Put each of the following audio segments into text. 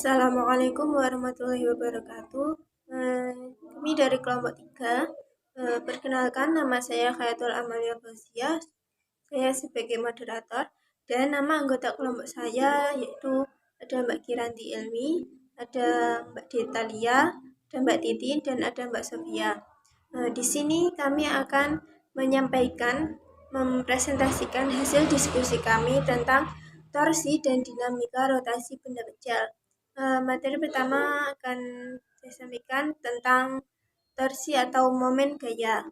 Assalamualaikum warahmatullahi wabarakatuh. Kami dari kelompok 3. Perkenalkan, nama saya Khayatul Amalia Fauziah. Saya sebagai moderator dan nama anggota kelompok saya yaitu ada Mbak Kiranti Ilmi, ada Mbak Detalia, ada Mbak Titi, dan ada Mbak Sofia. Di sini kami akan mempresentasikan hasil diskusi kami tentang torsi dan dinamika rotasi benda kecil. Materi pertama akan saya sampaikan tentang torsi atau momen gaya.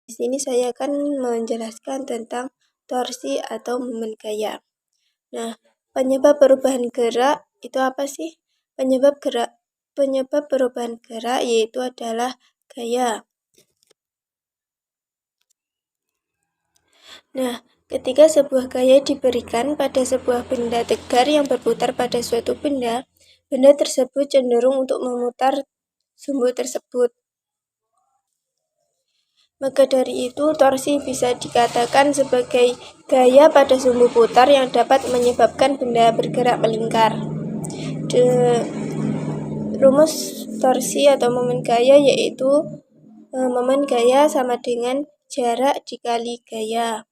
Di sini saya akan menjelaskan tentang torsi atau momen gaya. Nah, penyebab perubahan gerak itu apa sih? Penyebab perubahan gerak yaitu adalah gaya. Nah, ketika sebuah gaya diberikan pada sebuah benda tegar yang berputar pada suatu benda, benda tersebut cenderung untuk memutar sumbu tersebut. Maka dari itu, torsi bisa dikatakan sebagai gaya pada sumbu putar yang dapat menyebabkan benda bergerak melingkar. Rumus torsi atau momen gaya yaitu momen gaya sama dengan jarak dikali gaya.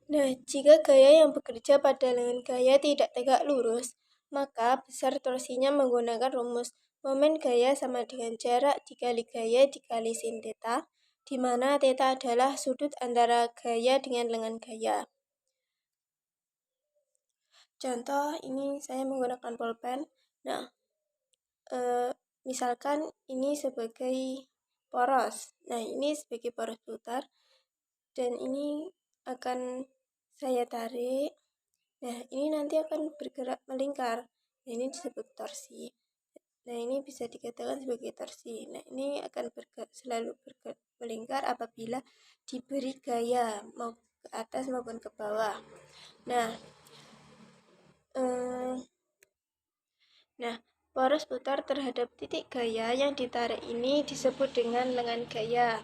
Nah, jika gaya yang bekerja pada lengan gaya tidak tegak lurus, maka besar torsinya menggunakan rumus momen gaya sama dengan jarak dikali gaya dikali sin theta, di mana theta adalah sudut antara gaya dengan lengan gaya. Contoh, ini saya menggunakan pulpen. Nah, misalkan ini sebagai poros. Nah, ini sebagai poros putar, dan ini akan saya tarik. Nah, ini nanti akan bergerak melingkar. Nah, ini disebut torsi. Nah, ini bisa dikatakan sebagai torsi. Nah, ini akan selalu melingkar apabila diberi gaya mau ke atas maupun ke bawah. Nah, poros putar terhadap titik gaya yang ditarik ini disebut dengan lengan gaya.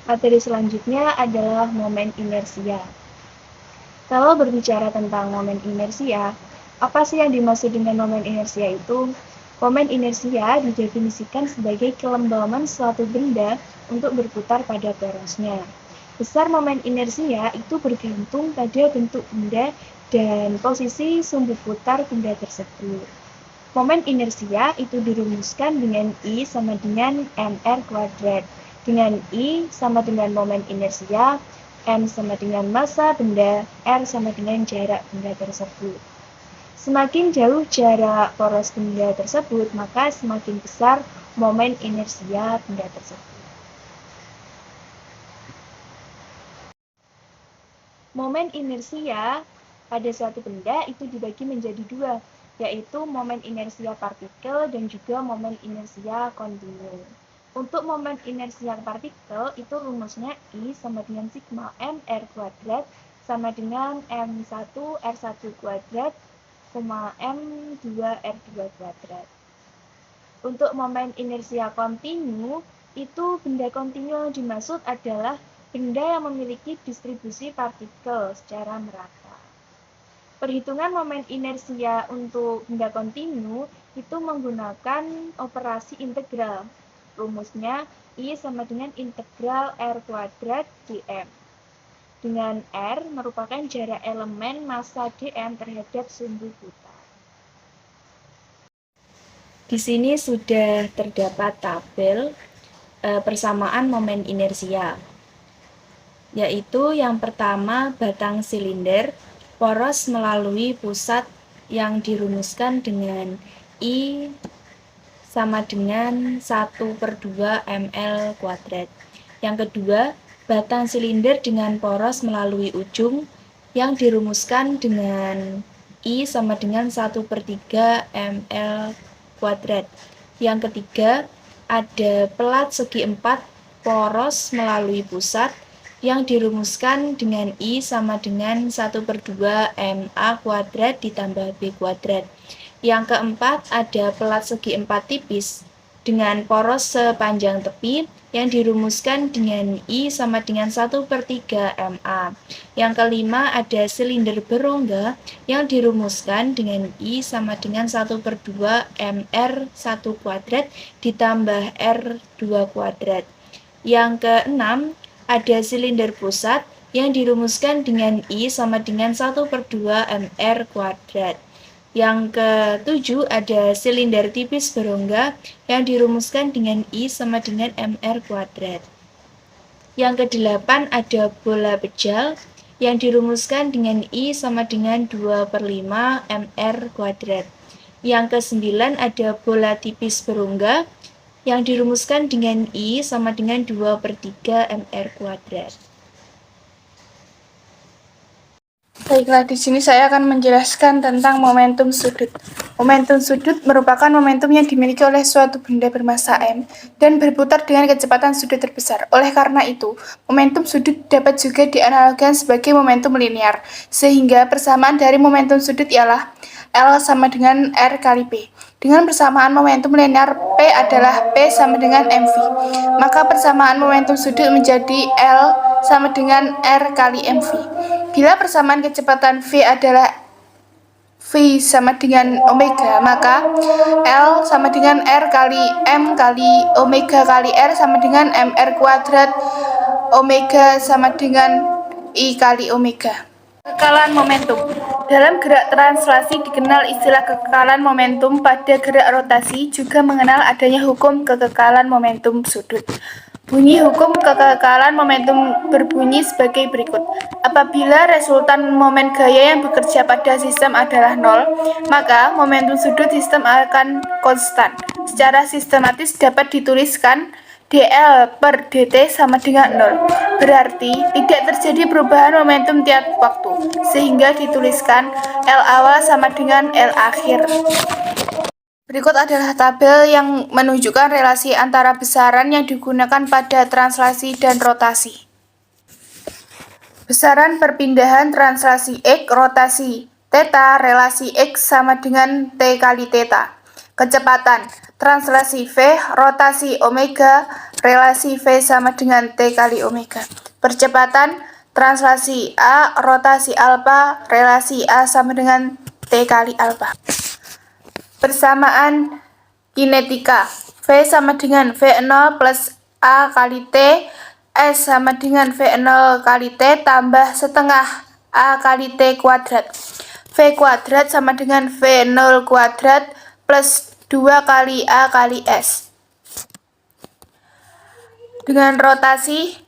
Materi selanjutnya adalah momen inersia. Kalau berbicara tentang momen inersia, apa sih yang dimaksud dengan momen inersia itu? Momen inersia didefinisikan sebagai kelembaman suatu benda untuk berputar pada porosnya. Besar momen inersia itu bergantung pada bentuk benda dan posisi sumbu putar benda tersebut. Momen inersia itu dirumuskan dengan I sama dengan mr kuadrat. Dengan I sama dengan momen inersia, M sama dengan massa benda, R sama dengan jarak benda tersebut. Semakin jauh jarak poros benda tersebut, maka semakin besar momen inersia benda tersebut. Momen inersia pada suatu benda itu dibagi menjadi dua, yaitu momen inersia partikel dan juga momen inersia kontinu. Untuk momen inersia partikel itu rumusnya I sama dengan sigma mr kuadrat sama dengan m1 r1 kuadrat sama m2 r2 kuadrat. Untuk momen inersia kontinu, itu benda kontinu yang dimaksud adalah benda yang memiliki distribusi partikel secara merata. Perhitungan momen inersia untuk benda kontinu itu menggunakan operasi integral. Rumusnya I sama dengan integral R kuadrat dm. Dengan R merupakan jarak elemen massa dm terhadap sumbu putar. Di sini sudah terdapat tabel persamaan momen inersia, yaitu yang pertama batang silinder poros melalui pusat yang dirumuskan dengan I sama dengan 1/2 ml kuadrat. Yang kedua, batang silinder dengan poros melalui ujung yang dirumuskan dengan I sama dengan 1/3 ml kuadrat. Yang ketiga, ada pelat segi 4 poros melalui pusat yang dirumuskan dengan I sama dengan 1/2 MA kuadrat ditambah B kuadrat. Yang keempat, ada pelat segi 4 tipis dengan poros sepanjang tepi yang dirumuskan dengan I sama dengan 1/3 MA. Yang kelima ada silinder berongga yang dirumuskan dengan I sama dengan 1/2 MR1 kuadrat ditambah R2 kuadrat. Yang keenam ada silinder pusat yang dirumuskan dengan I sama dengan 1/2 MR kuadrat. Yang ketujuh ada silinder tipis berongga yang dirumuskan dengan I sama dengan MR kuadrat. Yang kedelapan ada bola pejal yang dirumuskan dengan I sama dengan 2/5 MR kuadrat. Yang kesembilan ada bola tipis berongga yang dirumuskan dengan I sama dengan 2/3 MR kuadrat. Baiklah, di sini saya akan menjelaskan tentang momentum sudut. Momentum sudut merupakan momentum yang dimiliki oleh suatu benda bermassa M dan berputar dengan kecepatan sudut terbesar. Oleh karena itu, momentum sudut dapat juga dianalogikan sebagai momentum linear, sehingga persamaan dari momentum sudut ialah L sama dengan R kali P. Dengan persamaan momentum linear P adalah P sama dengan mv, maka persamaan momentum sudut menjadi L sama dengan R kali mv. Bila persamaan kecepatan V adalah V sama dengan omega, maka L sama dengan R kali M kali omega kali R sama dengan MR kuadrat, omega sama dengan I kali omega. Kekekalan momentum. Dalam gerak translasi dikenal istilah kekekalan momentum. Pada gerak rotasi juga mengenal adanya hukum kekekalan momentum sudut. Bunyi hukum kekekalan momentum berbunyi sebagai berikut. Apabila resultan momen gaya yang bekerja pada sistem adalah nol, maka momentum sudut sistem akan konstan. Secara sistematis dapat dituliskan dl per dt sama dengan 0. Berarti tidak terjadi perubahan momentum tiap waktu, sehingga dituliskan L awal sama dengan L akhir. Berikut adalah tabel yang menunjukkan relasi antara besaran yang digunakan pada translasi dan rotasi. Besaran perpindahan translasi X, rotasi θ, relasi X sama dengan T kali θ. Kecepatan translasi V, rotasi omega, relasi V sama dengan T kali omega. Percepatan translasi A, rotasi alfa, relasi A sama dengan T kali alfa. Persamaan kinetika V sama dengan V0 plus A kali T, S sama dengan V0 kali T tambah setengah A kali T kuadrat. V kuadrat sama dengan V0 kuadrat plus 2 kali A kali S. Dengan rotasi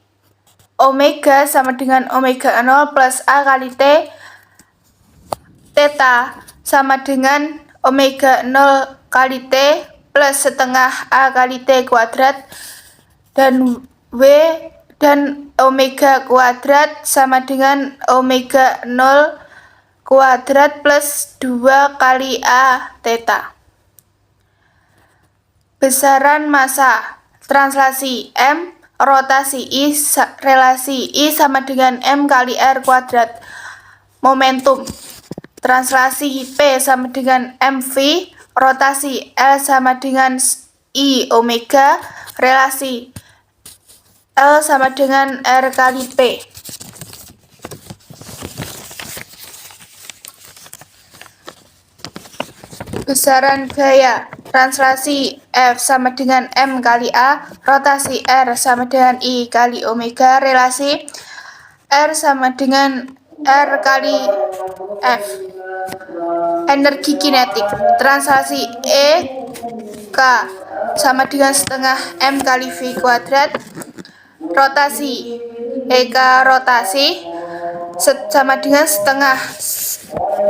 omega sama dengan omega 0 plus A kali T, theta sama dengan omega 0 kali T plus setengah A kali T kuadrat, dan W dan omega kuadrat sama dengan omega 0 kuadrat plus 2 kali A theta. Besaran massa translasi M, rotasi I, relasi I sama dengan M kali R kuadrat. Momentum translasi P sama dengan mv, rotasi L sama dengan I omega, relasi L sama dengan R kali P. Besaran gaya translasi F sama dengan M kali A, rotasi R sama dengan I kali omega, relasi R sama dengan R kali F. Energi kinetik translasi E K sama dengan setengah M kali V kuadrat, rotasi EK rotasi sama dengan setengah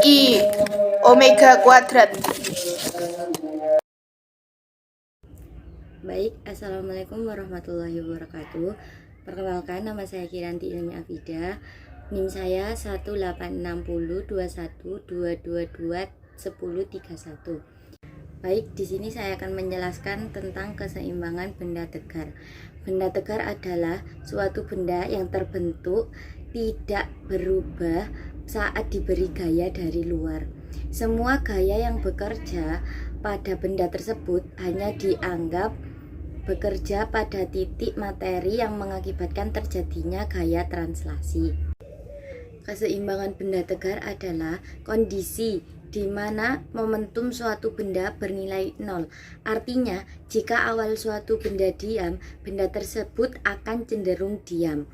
I omega kuadrat. Baik, Assalamualaikum warahmatullahi wabarakatuh. Perkenalkan, nama saya Kiranti Ilmi Afida. NIM saya 1860212221031. Baik, di sini saya akan menjelaskan tentang keseimbangan benda tegar. Benda tegar adalah suatu benda yang terbentuk tidak berubah saat diberi gaya dari luar. Semua gaya yang bekerja pada benda tersebut hanya dianggap bekerja pada titik materi yang mengakibatkan terjadinya gaya translasi. Keseimbangan benda tegar adalah kondisi di mana momentum suatu benda bernilai nol. Artinya, jika awal suatu benda diam, benda tersebut akan cenderung diam.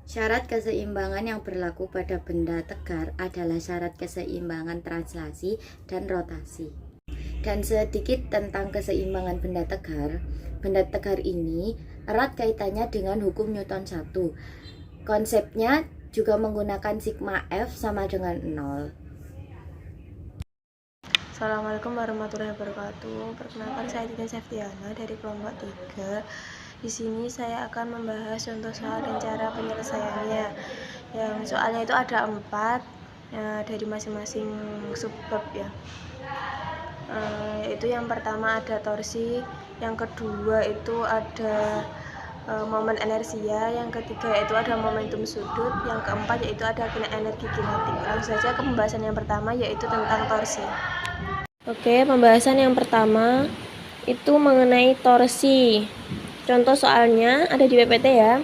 Syarat keseimbangan yang berlaku pada benda tegar adalah syarat keseimbangan translasi dan rotasi. Dan sedikit tentang keseimbangan benda tegar. Benda tegar ini erat kaitannya dengan hukum Newton 1. Konsepnya juga menggunakan sigma F sama dengan 0. Assalamualaikum warahmatullahi wabarakatuh. Perkenalkan, saya Titin Septiana dari kelompok 3. Di sini saya akan membahas contoh soal dan cara penyelesaiannya. Yang soalnya itu ada 4 dari masing-masing subbab ya. Yaitu yang pertama ada torsi, yang kedua itu ada momen inersia, yang ketiga yaitu ada momentum sudut, yang keempat yaitu ada energi kinetik. Langsung saja ke pembahasan yang pertama, yaitu tentang torsi. Oke, pembahasan yang pertama itu mengenai torsi. Contoh soalnya ada di PPT ya.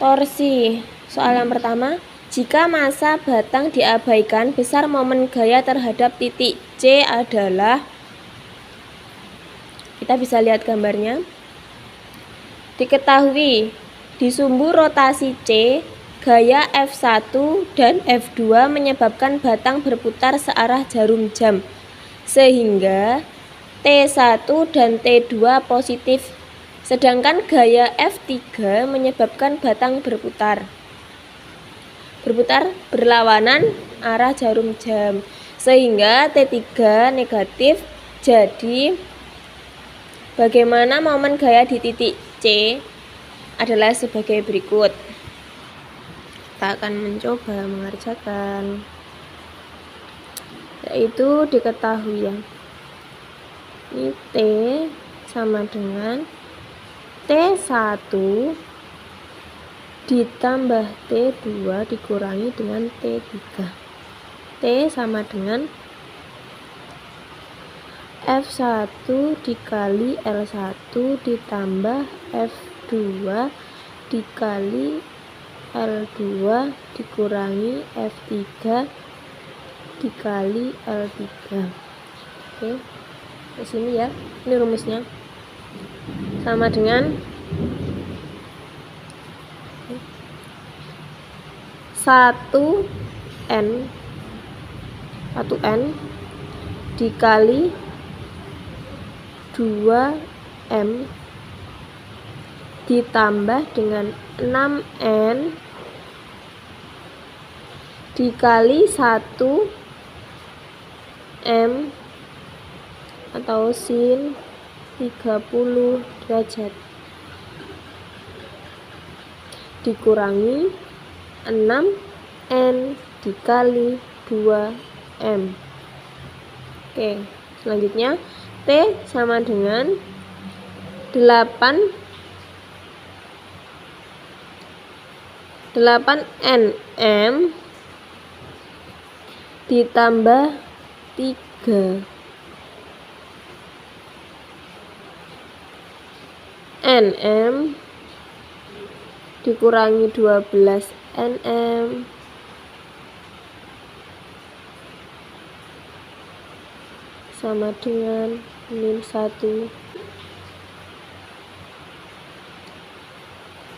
Torsi. Soal yang pertama, jika massa batang diabaikan, besar momen gaya terhadap titik C adalah, kita bisa lihat gambarnya. Diketahui di sumbu rotasi C, gaya F1 dan F2 menyebabkan batang berputar searah jarum jam, sehingga T1 dan T2 positif, sedangkan gaya F3 menyebabkan batang berputar berlawanan arah jarum jam, sehingga T3 negatif. Jadi bagaimana momen gaya di titik C adalah sebagai berikut. Kita akan mencoba mengerjakan, yaitu diketahui ya, ini T sama dengan T1 ditambah T2 dikurangi dengan T3. T sama dengan F1 dikali L1 ditambah F2 dikali L2 dikurangi F3 dikali L3. Oke, di sini ya, ini rumusnya sama dengan 1N dikali 2M ditambah dengan 6N dikali 1M atau sin 30 derajat dikurangi 6N dikali 2M. Oke, selanjutnya T sama dengan 8NM ditambah 3 NM dikurangi 12 NM sama dengan min 1.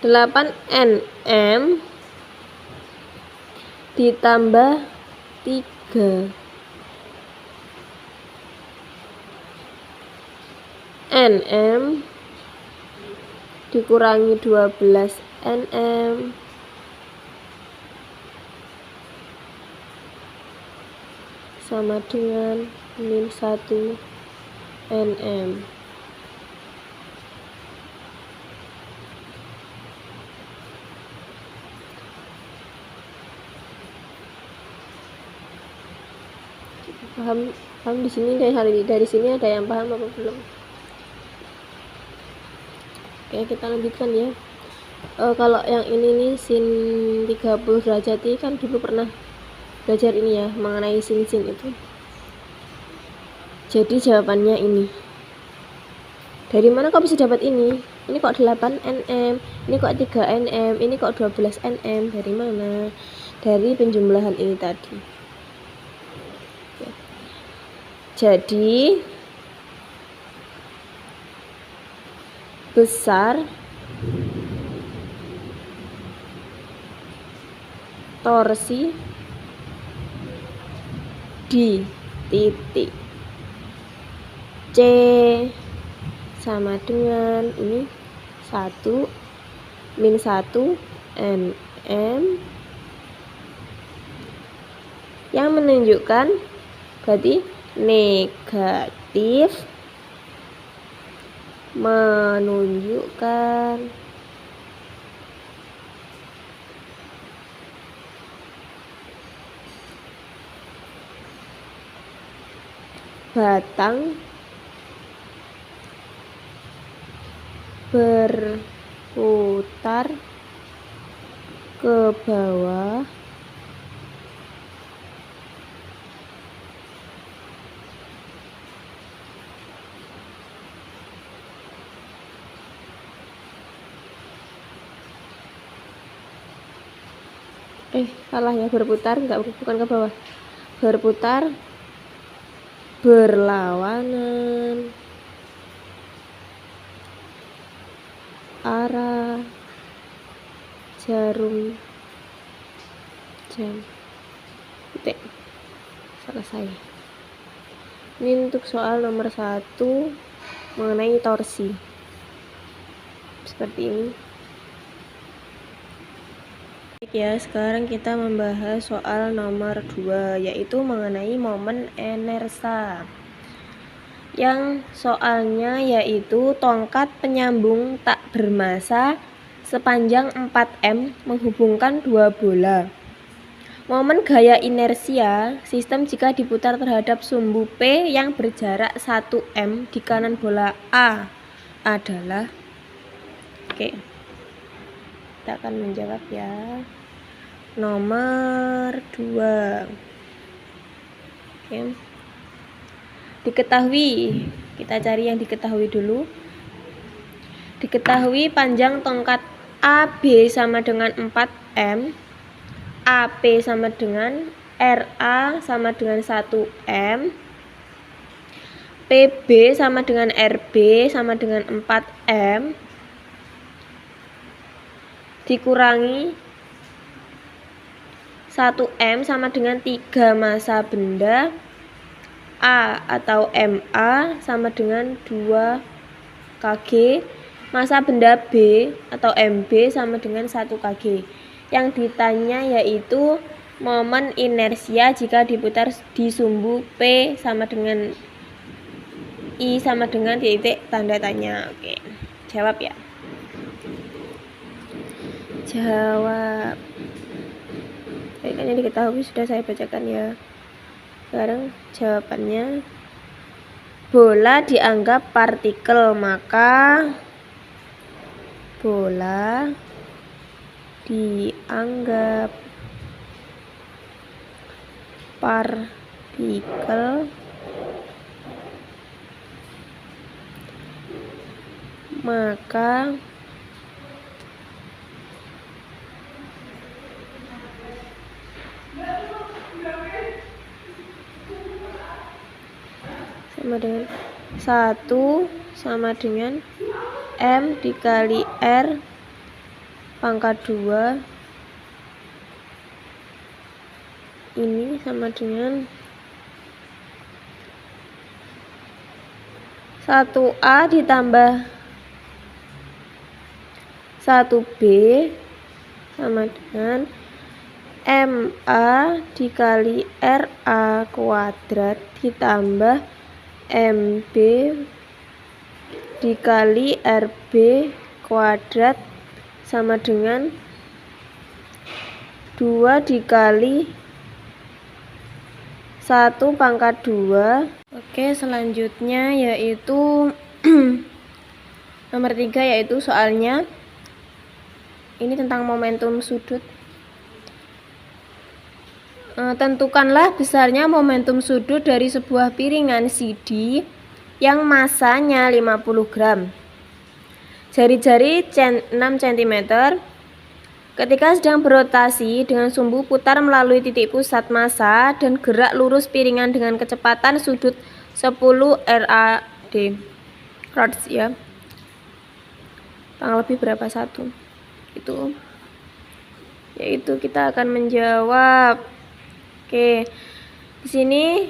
8NM ditambah 3 NM dikurangi 12 NM sama dengan min 1 NM. Paham di sini, dari sini ada yang paham apa belum? Oke, kita lanjutkan ya. Kalau yang ini nih sin 30 derajat ini kan dulu pernah belajar ini ya, mengenai sin itu. Jadi jawabannya ini. Dari mana kok bisa dapat ini? Ini kok 8 nm, ini kok 3 nm, ini kok 12 nm. Dari mana? Dari penjumlahan ini tadi. Oke. Jadi besar torsi di titik C sama dengan ini 1 min 1 nm, yang menunjukkan berarti negatif, menunjukkan batang berputar ke bawah salah ya, berputar bukan ke bawah, berputar berlawanan arah jarum jam. Titik. Selesai. Ini untuk soal nomor 1 mengenai torsi. Seperti ini. Ya, sekarang kita membahas soal nomor 2, yaitu mengenai momen inersa. Yang soalnya yaitu tongkat penyambung tak bermassa sepanjang 4 m menghubungkan dua bola. Momen gaya inersia sistem jika diputar terhadap sumbu P yang berjarak 1 m di kanan bola A adalah, oke, kita akan menjawab ya, nomor 2. Oke. Diketahui, kita cari yang diketahui dulu. Diketahui panjang tongkat AB sama dengan 4 m, AP sama dengan RA sama dengan 1 m, PB sama dengan RB sama dengan 4 m, dikurangi 1 m sama dengan 3 massa benda A atau MA sama dengan 2 kg, massa benda B atau MB sama dengan 1 kg. Yang ditanya yaitu momen inersia jika diputar di sumbu P sama dengan I sama dengan titik tanda tanya. Oke, jawab ya. Jawab. Kayaknya diketahui sudah saya bacakan ya. Sekarang jawabannya, bola dianggap partikel, maka bola dianggap partikel maka sama dengan 1 sama dengan M dikali R pangkat 2, ini sama dengan 1A ditambah 1B sama dengan MA dikali RA kuadrat ditambah MB dikali RB kuadrat sama dengan 2 dikali 1 pangkat 2. Oke, selanjutnya yaitu Nomor 3 yaitu soalnya ini tentang momentum sudut. Tentukanlah besarnya momentum sudut dari sebuah piringan CD yang masanya 50 gram. Jari-jari 6 cm ketika sedang berotasi dengan sumbu putar melalui titik pusat massa dan gerak lurus piringan dengan kecepatan sudut 10 rad. Rads ya. Kurang lebih berapa satu? Itu. Yaitu kita akan menjawab. Oke. Di sini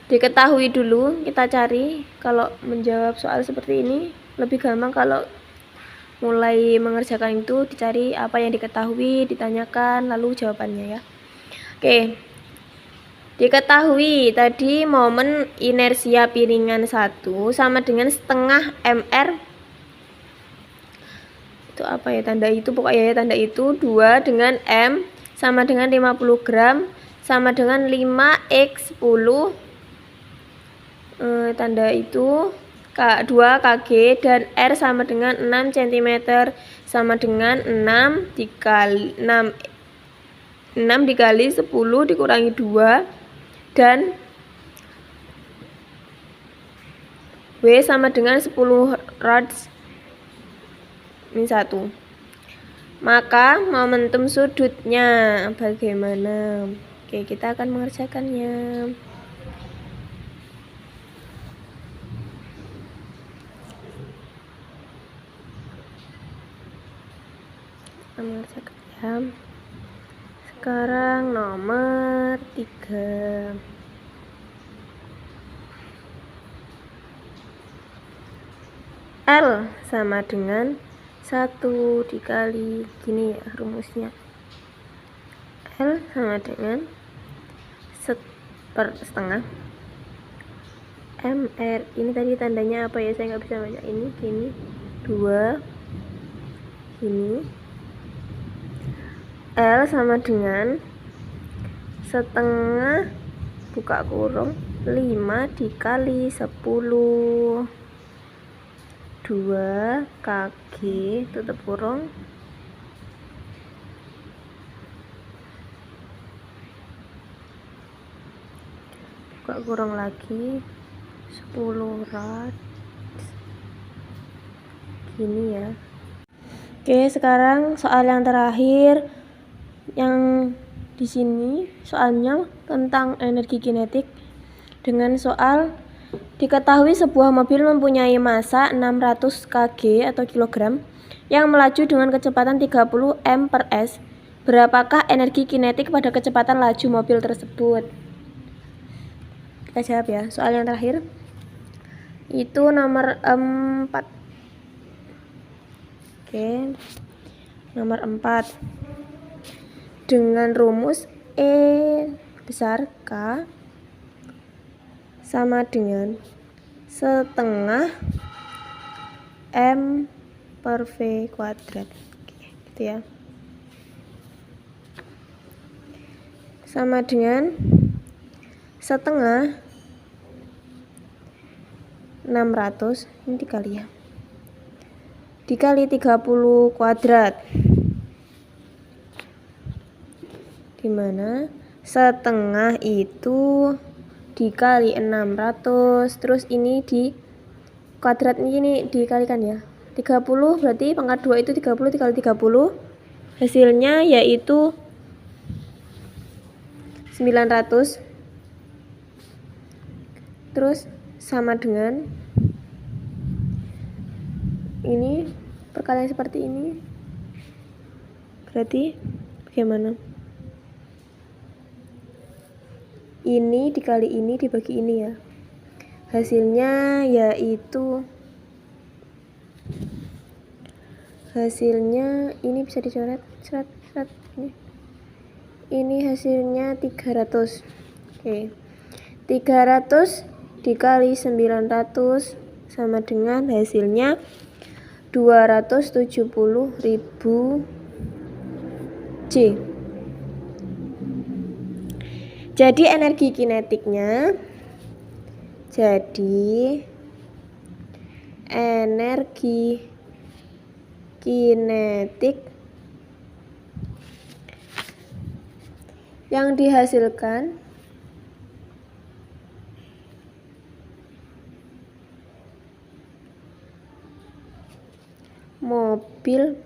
diketahui dulu, kita cari kalau menjawab soal seperti ini lebih gampang kalau mulai mengerjakan itu dicari apa yang diketahui, ditanyakan lalu jawabannya ya. Oke. Diketahui tadi momen inersia piringan 1 sama dengan setengah mr. Itu apa ya tanda itu? Pokoknya ya tanda itu 2 dengan m sama dengan 50 gram sama dengan 5x10. Tanda itu 2 kg dan R sama dengan 6 cm sama dengan 6 dikali 10 dikurangi 2 dan W sama dengan 10 rads min 1. Maka momentum sudutnya bagaimana? Oke, kita akan mengerjakannya. Mengerjakan. Sekarang nomor 3. L sama dengan 1 dikali gini ya rumusnya. L sama dengan setengah MR. Ini tadi tandanya apa ya, saya nggak bisa baca. Ini gini 2 ini. L sama dengan setengah buka kurung 5 dikali 10 2 kg tutup kurung buka kurung lagi 10 rad gini ya. Oke, sekarang soal yang terakhir yang di sini soalnya tentang energi kinetik dengan soal diketahui sebuah mobil mempunyai massa 600 kg atau kilogram yang melaju dengan kecepatan 30 m/s. Berapakah energi kinetik pada kecepatan laju mobil tersebut? Kita jawab ya. Soal yang terakhir itu nomor 4. Oke. Nomor 4. Dengan rumus E besar K sama dengan setengah M per V kuadrat. Oke, gitu ya. Sama dengan setengah 600 ini dikali ya. Dikali 30 kuadrat. Dimana setengah itu dikali 600 terus ini di kuadrat ini dikalikan ya. 30 berarti pangkat 2 itu 30 dikali 30 hasilnya yaitu 900 terus sama dengan ini perkalian seperti ini berarti bagaimana? Ini dikali ini dibagi ini ya. Hasilnya yaitu ini bisa dicoret ini. Ini hasilnya 300. Oke. 300 dikali 900 sama dengan hasilnya 270.000 J. Jadi energi kinetiknya energi kinetik yang dihasilkan mobil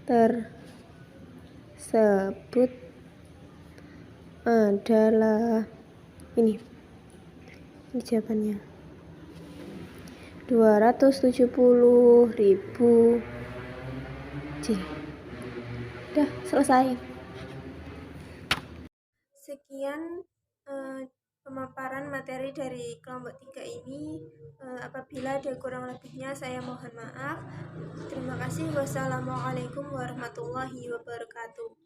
tersebut adalah ini jawabannya 270.000 J. Udah selesai. Sekian pemaparan materi dari kelompok 3 ini. Apabila ada kurang lebihnya saya mohon maaf. Terima kasih. Wassalamualaikum warahmatullahi wabarakatuh.